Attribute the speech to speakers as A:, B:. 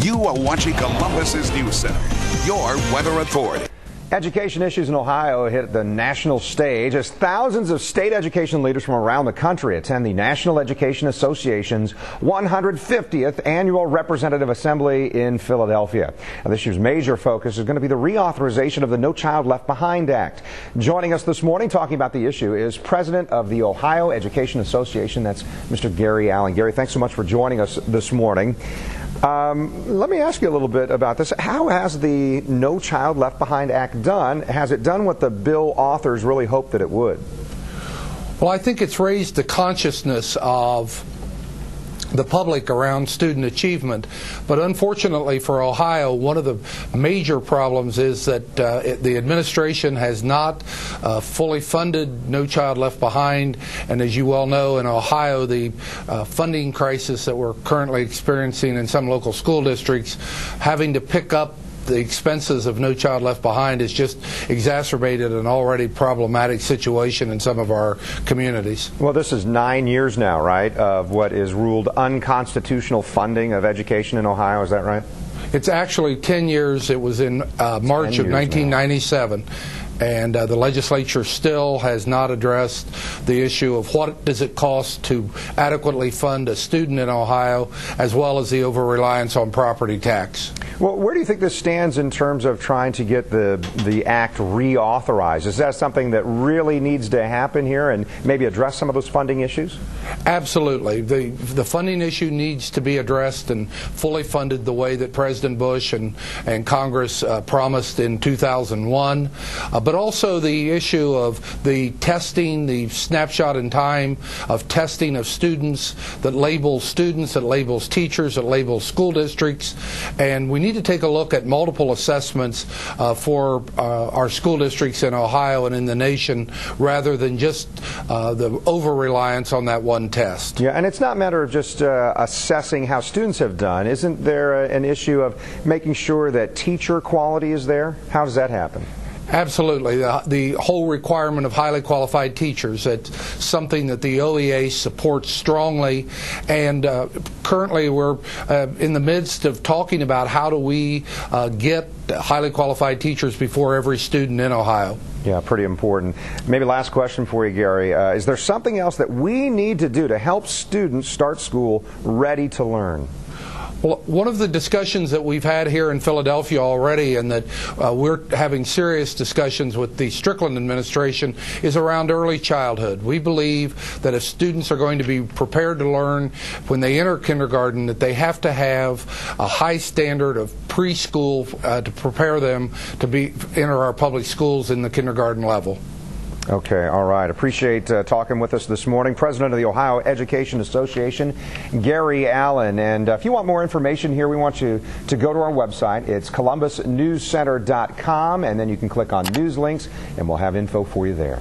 A: You are watching Columbus's News Center, your weather authority.
B: Education issues in Ohio hit the national stage as thousands of state education leaders from around the country attend the National Education Association's 150th Annual Representative Assembly in Philadelphia. Now, this year's major focus is going to be the reauthorization of the No Child Left Behind Act. Joining us this morning talking about the issue is President of the Ohio Education Association. That's Mr. Gary Allen. Gary, thanks so much for joining us this morning. Let me ask you a little bit about this. How has the No Child Left Behind Act done? Has it done what the bill authors really hoped that it would?
C: Well, I think it's raised the consciousness of the public around student achievement. But unfortunately for Ohio, one of the major problems is that the administration has not fully funded No Child Left Behind. And as you well know, in Ohio, the funding crisis that we're currently experiencing in some local school districts, having to pick up the expenses of No Child Left Behind has just exacerbated an already problematic situation in some of our communities.
B: Well, this is 9 years now, right, of what is ruled unconstitutional funding of education in Ohio. Is that right?
C: It's actually 10 years. It was in March of 1997. And the legislature still has not addressed the issue of what does it cost to adequately fund a student in Ohio, as well as the over-reliance on property tax.
B: Well, where do you think this stands in terms of trying to get the act reauthorized? Is that something that really needs to happen here and maybe address some of those funding issues? Absolutely.
C: The funding issue needs to be addressed and fully funded the way that President Bush and Congress promised in 2001. But also the issue of the testing, the snapshot in time of testing of students, that labels teachers, that labels school districts. And we need to take a look at multiple assessments for our school districts in Ohio and in the nation, rather than just the over-reliance on that one test.
B: Yeah, and it's not a matter of just assessing how students have done. Isn't there an issue of making sure that teacher quality is there? How does that happen?
C: Absolutely. The whole requirement of highly qualified teachers, it's something that the OEA supports strongly, and currently we're in the midst of talking about how do we get highly qualified teachers before every student in Ohio.
B: Yeah, pretty important. Maybe last question for you, Gary. Is there something else that we need to do to help students start school ready to learn?
C: Well, one of the discussions that we've had here in Philadelphia already, and that we're having serious discussions with the Strickland administration, is around early childhood. We believe that if students are going to be prepared to learn when they enter kindergarten, that they have to have a high standard of preschool to prepare them to enter our public schools in the kindergarten level.
B: Okay, all right. Appreciate talking with us this morning. President of the Ohio Education Association, Gary Allen. And if you want more information here, we want you to go to our website. It's columbusnewscenter.com, and then you can click on news links, and we'll have info for you there.